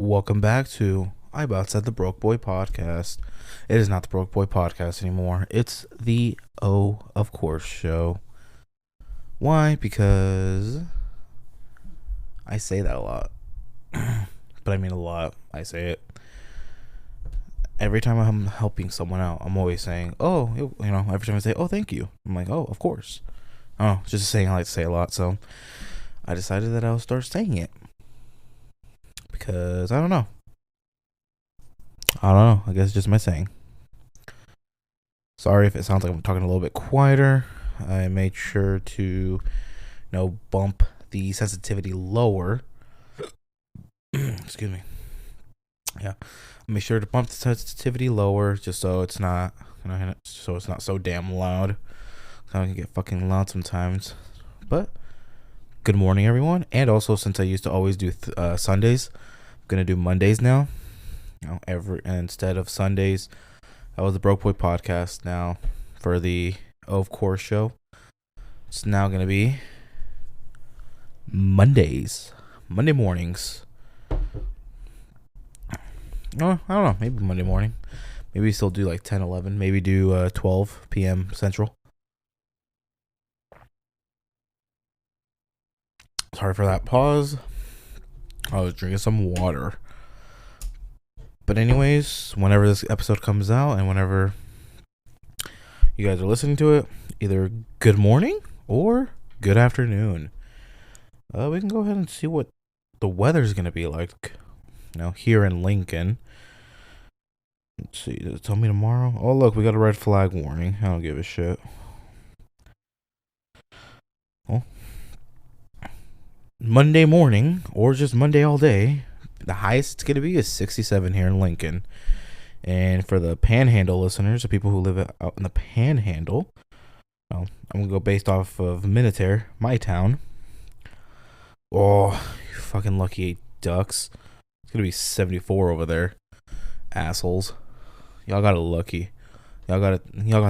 Welcome back to I About Said the Broke Boy Podcast. It is not the Broke Boy Podcast anymore. It's the of course show. Why? Because I say that a lot. But I mean a lot. I say it. Every time I'm helping someone out, I'm always saying, every time I say, oh, thank you. I'm like, oh, of course. Oh, just a saying I like to say a lot. So I decided that I'll start saying it. Because I don't know. I guess it's just my saying. Sorry if it sounds like I'm talking a little bit quieter. I made sure to, bump the sensitivity lower. Excuse me. Yeah, I made sure to bump the sensitivity lower just so it's not, so damn loud. I can get fucking loud sometimes. But good morning, everyone. And also, since I used to always do Sundays, I'm gonna do Mondays now. Instead of Sundays, that was the Broke Boy Podcast. Now for the of course show, it's now gonna be Monday mornings. Oh, I don't know, maybe Monday morning. Maybe still do like 10, 11. Maybe do 12 p.m. Central. Sorry for that pause. I was drinking some water. But anyways, whenever this episode comes out and whenever you guys are listening to it, either good morning or good afternoon. We can go ahead and see what the weather's going to be like, here in Lincoln. Let's see, does it tell me tomorrow? Oh, look, we got a red flag warning. I don't give a shit. Well, Monday morning, or just Monday all day, the highest it's going to be is 67 here in Lincoln. And for the Panhandle listeners, the people who live out in the Panhandle, I'm going to go based off of Minutair, my town. Oh, you fucking lucky ducks. It's going to be 74 over there. Assholes. Y'all got it lucky. Y'all got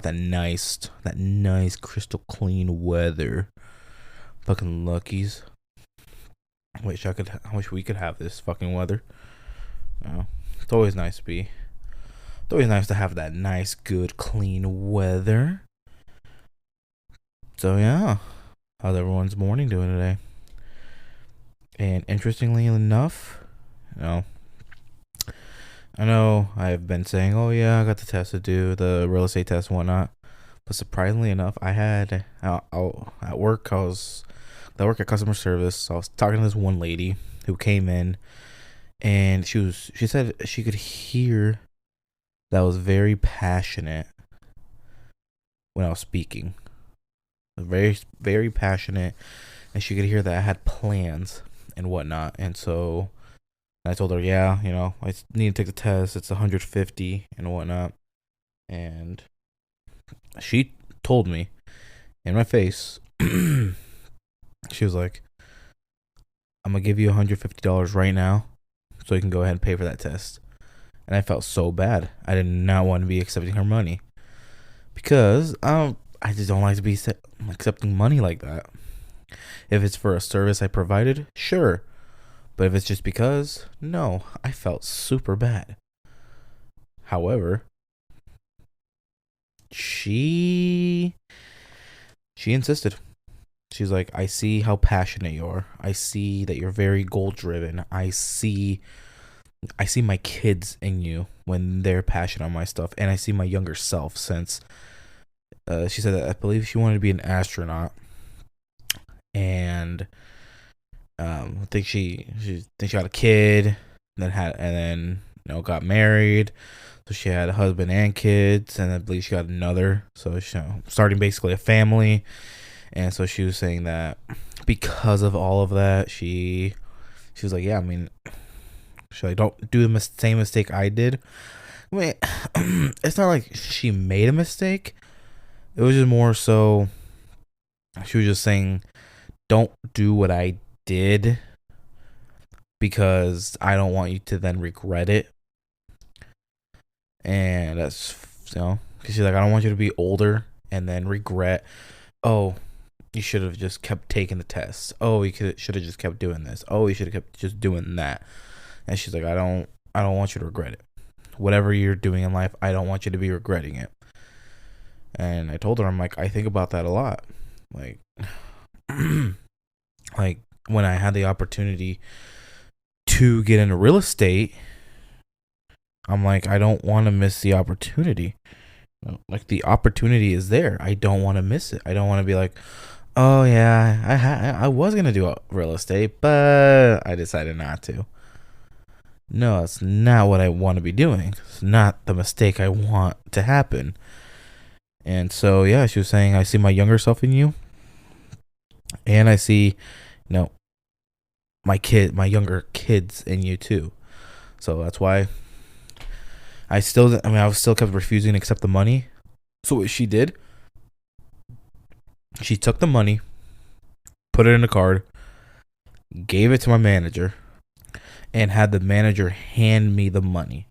that nice crystal clean weather. Fucking luckies. I wish we could have this fucking weather. It's always nice to have that nice, good, clean weather. So yeah, how's everyone's morning doing today? And interestingly enough, I know I've been saying, oh yeah, I got the test to do, the real estate test and whatnot. But surprisingly enough, I had at work. I work at customer service. So I was talking to this one lady who came in, and she said she could hear that I was very passionate when I was speaking. Very, very passionate, and she could hear that I had plans and whatnot. And so I told her, yeah, I need to take the test. It's 150 and whatnot. And she told me in my face, she was like, I'm going to give you $150 right now so you can go ahead and pay for that test. And I felt so bad. I did not want to be accepting her money because I just don't like to be accepting money like that. If it's for a service I provided, sure. But if it's just because, no, I felt super bad. However, she insisted. She's like, I see how passionate you are. I see that you're very goal driven. I see my kids in you when they're passionate on my stuff. And I see my younger self since she said that I believe she wanted to be an astronaut. And I think she got a kid, and then got married. So she had a husband and kids, and I believe she got another. So starting basically a family. And so she was saying that because of all of that, she was like, yeah, I mean, she's like, don't do the same mistake I did. I mean, it's not like she made a mistake. It was just more so she was just saying, don't do what I did because I don't want you to then regret it. And that's, because she's like, I don't want you to be older and then regret, oh, you should have just kept taking the test. Oh, you should have just kept doing this. Oh, you should have kept just doing that. And she's like, I don't want you to regret it. Whatever you're doing in life, I don't want you to be regretting it. And I told her, I'm like, I think about that a lot. Like, like when I had the opportunity to get into real estate, I'm like, I don't want to miss the opportunity. Like, the opportunity is there. I don't want to miss it. I don't want to be like, oh yeah, I was gonna do real estate, but I decided not to. No, it's not what I want to be doing. It's not the mistake I want to happen. And so, yeah, she was saying, I see my younger self in you, and I see, my younger kids in you too. So that's why I was still kept refusing to accept the money. So what she did, she took the money, put it in a card, gave it to my manager, and had the manager hand me the money,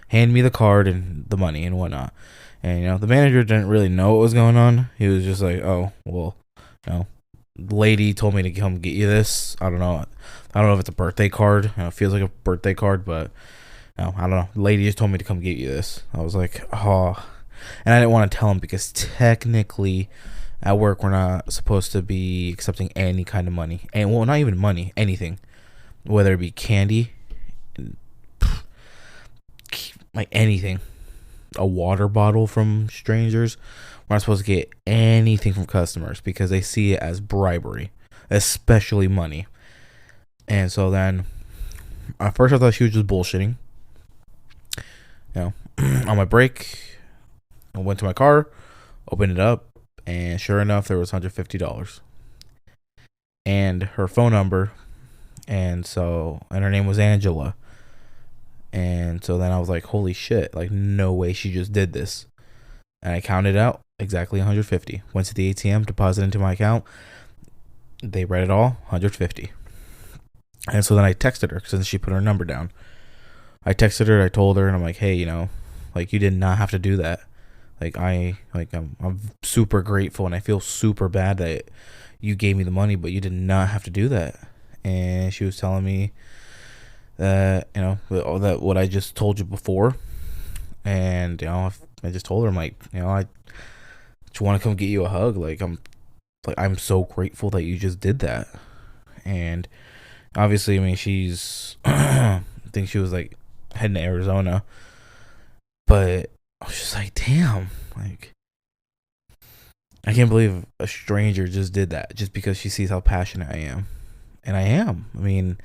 hand me the card and the money and whatnot. And the manager didn't really know what was going on. He was just like, "Oh, well, the lady told me to come get you this. I don't know if it's a birthday card. It feels like a birthday card, but I don't know. The lady just told me to come get you this." I was like, "Oh," and I didn't want to tell him because technically, at work we're not supposed to be accepting any kind of money, and well, not even money, anything, whether it be candy, like anything. A water bottle from strangers. We're not supposed to get anything from customers because they see it as bribery, especially money. And so then, at first I thought she was just bullshitting. On my break, I went to my car, opened it up, and sure enough, there was $150. And her phone number, and her name was Angela. And so then I was like, holy shit, like, no way she just did this. And I counted out exactly 150. Went to the ATM, deposited into my account. They read it all, 150. And so then I texted her since she put her number down. I texted her, I told her, and I'm like, hey, like, you did not have to do that. Like, I'm super grateful, and I feel super bad that you gave me the money, but you did not have to do that. And she was telling me that that what I just told you before. And I just told her, I'm like, I just want to come get you a hug. Like, I'm so grateful that you just did that. And obviously, I mean, she's I think she was like heading to Arizona, but I was just like, damn, like, I can't believe a stranger just did that just because she sees how passionate I am. And I am. I mean,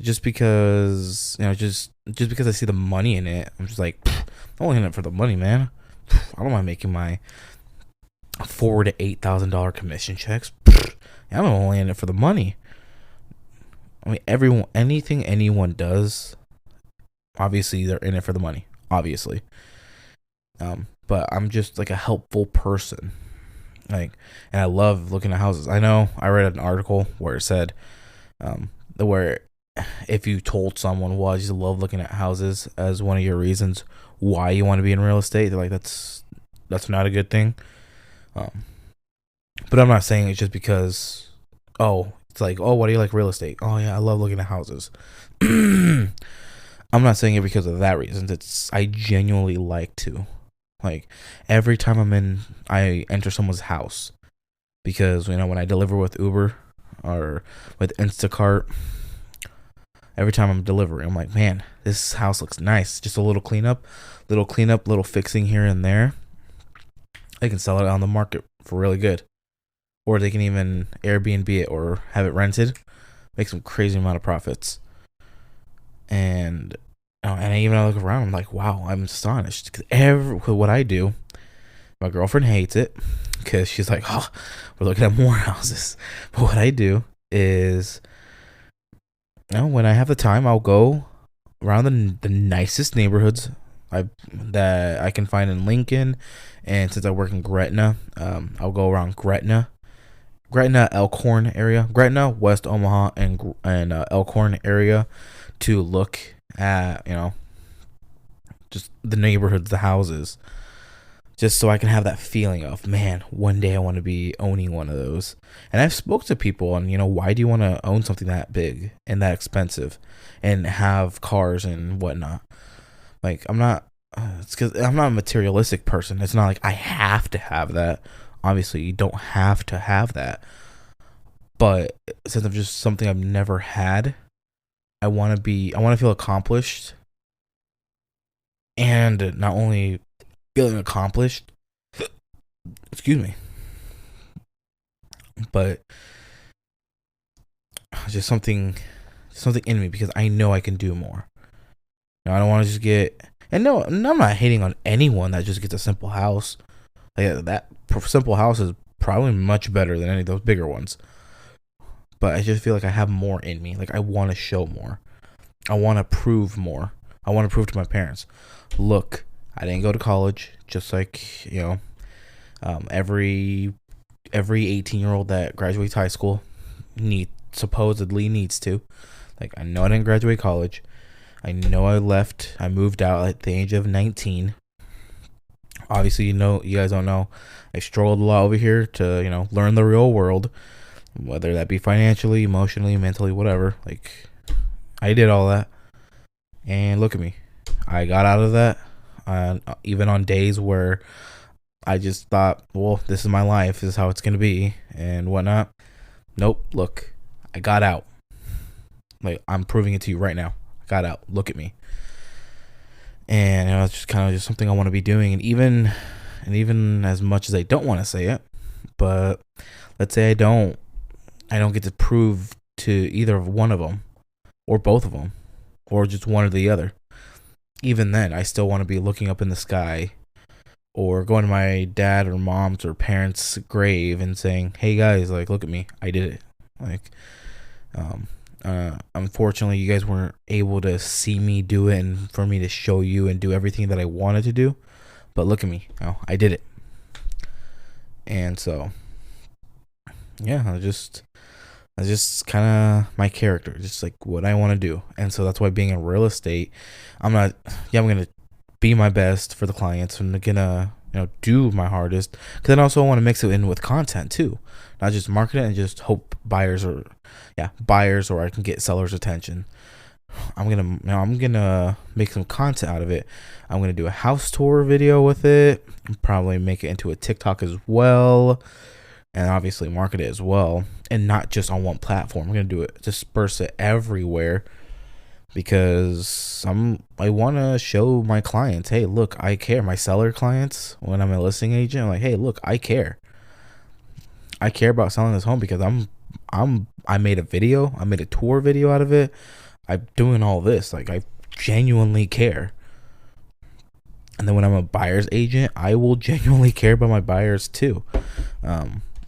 just because just because I see the money in it, I'm just like, I'm only in it for the money, man. I don't mind making my $4,000 to $8,000 commission checks. I'm only in it for the money. I mean, anything anyone does, obviously they're in it for the money, obviously. But I'm just like a helpful person, like, and I love looking at houses. I know I read an article where it said, where if you told someone, well, I just love looking at houses as one of your reasons why you want to be in real estate, they're like, that's not a good thing. But I'm not saying it's just because, it's like, why do you like real estate? Oh yeah, I love looking at houses. I'm not saying it because of that reason. I genuinely like to. Like, every time I enter someone's house, because when I deliver with Uber or with Instacart, every time I'm delivering, I'm like, man, this house looks nice. Just a little cleanup, little fixing here and there. They can sell it on the market for really good. Or they can even Airbnb it or have it rented. Make some crazy amount of profits. And I look around, I'm like, wow, I'm astonished. Because what I do, my girlfriend hates it because she's like, oh, we're looking at more houses. But what I do is, when I have the time, I'll go around the nicest neighborhoods that I can find in Lincoln. And since I work in Gretna, I'll go around Gretna, Elkhorn area, Gretna, West Omaha, and Elkhorn area to look at, just the neighborhoods, the houses, just so I can have that feeling of, man, one day I want to be owning one of those. And I've spoke to people on, why do you want to own something that big and that expensive and have cars and whatnot? Like, I'm not, it's because I'm not a materialistic person. It's not like I have to have that. Obviously, you don't have to have that. But since I'm just something I've never had, I want to feel accomplished. And not only feeling accomplished, excuse me, but just something in me, because I know I can do more. I don't want to just get, and no, I'm not hating on anyone that just gets a simple house. Like, that simple house is probably much better than any of those bigger ones. But I just feel like I have more in me. Like, I want to show more. I want to prove more. I want to prove to my parents, look, I didn't go to college, just like, every 18-year-old that graduates high school supposedly needs to. Like, I know I didn't graduate college. I know I moved out at the age of 19. Obviously, you guys don't know, I struggled a lot over here to, learn the real world, whether that be financially, emotionally, mentally, whatever. Like, I did all that. And look at me. I got out of that. Even on days where I just thought, well, this is my life. This is how it's going to be and whatnot. Nope. Look, I got out. Like, I'm proving it to you right now. I got out. Look at me. And it's just kind of just something I want to be doing. And even as much as I don't want to say it, but let's say I don't get to prove to either one of them or both of them or just one or the other. Even then, I still want to be looking up in the sky or going to my dad or mom's or parents' grave and saying, hey guys, like, look at me. I did it. Like, unfortunately, you guys weren't able to see me do it and for me to show you and do everything that I wanted to do. But look at me. I did it. And so, yeah, that's just kind of my character, just like what I want to do. And so that's why being in real estate, I'm going to be my best for the clients. I'm going to, do my hardest. Because then also I want to mix it in with content too. Not just market it and just hope buyers or I can get sellers' attention. I'm going to make some content out of it. I'm going to do a house tour video with it. Probably make it into a TikTok as well. And obviously market it as well, and not just on one platform. I'm gonna do it, disperse it everywhere, because I want to show my clients, hey, look, I care. My seller clients, when I'm a listing agent, I'm like, hey, look, I care. I care about selling this home because I made a video, I made a tour video out of it. I'm doing all this, like, I genuinely care. And then when I'm a buyer's agent, I will genuinely care about my buyers too.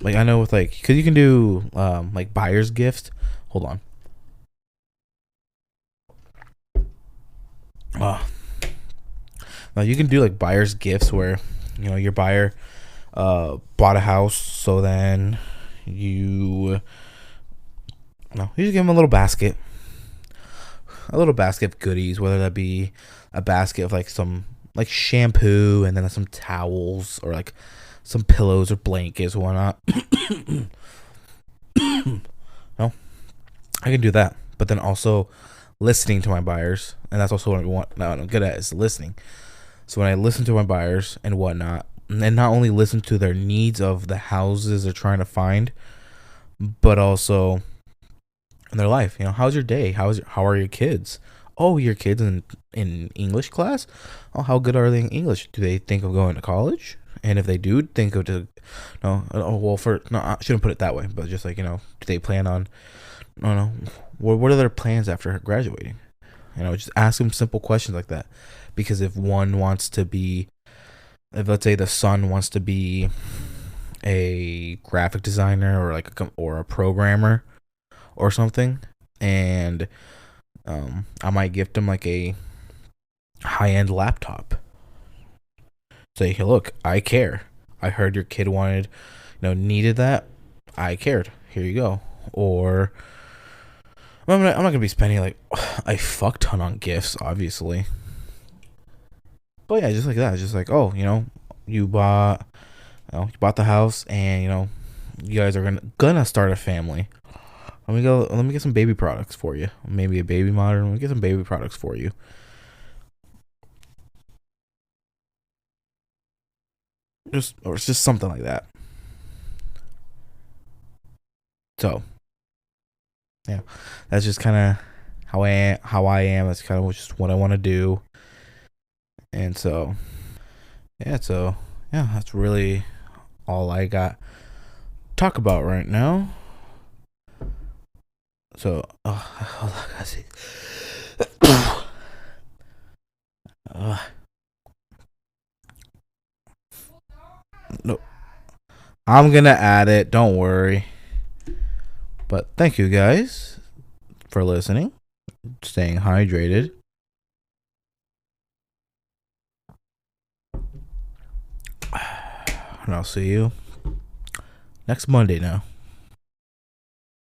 Like, I know with, like, because you can do like buyer's gifts. Hold on. Now you can do like buyer's gifts where, your buyer bought a house, so then you just give them a little basket of goodies, whether that be a basket of like some like shampoo and then some towels or like some pillows or blankets or whatnot. No, I can do that. But then also listening to my buyers, and that's also what I'm good at, is listening. So when I listen to my buyers and whatnot, and not only listen to their needs of the houses they're trying to find, but also in their life. How's your day? How are your kids? Oh, your kids in English class? Oh, how good are they in English? Do they think of going to college? And if they do think of I shouldn't put it that way, but just like, do they plan on, what are their plans after graduating? Just ask them simple questions like that. Because if let's say the son wants to be a graphic designer or a programmer or something, and I might gift him like a high-end laptop. Say, hey, look, I care. I heard your kid needed that. I cared. Here you go. Or I'm not gonna be spending like a fuck ton on gifts, obviously. But yeah, just like that. Just like, oh, you bought, you bought the house, and you guys are gonna start a family. Let me go. Let me get some baby products for you. Maybe a baby monitor. Let me get some baby products for you. It's just something like that. So yeah, that's just kind of how I am. How I am. That's kind of just what I want to do. And so yeah, that's really all I got to talk about right now. So hold on, guys. Uh, no, I'm gonna add it. Don't worry. But thank you guys for listening, staying hydrated. And I'll see you next Monday now.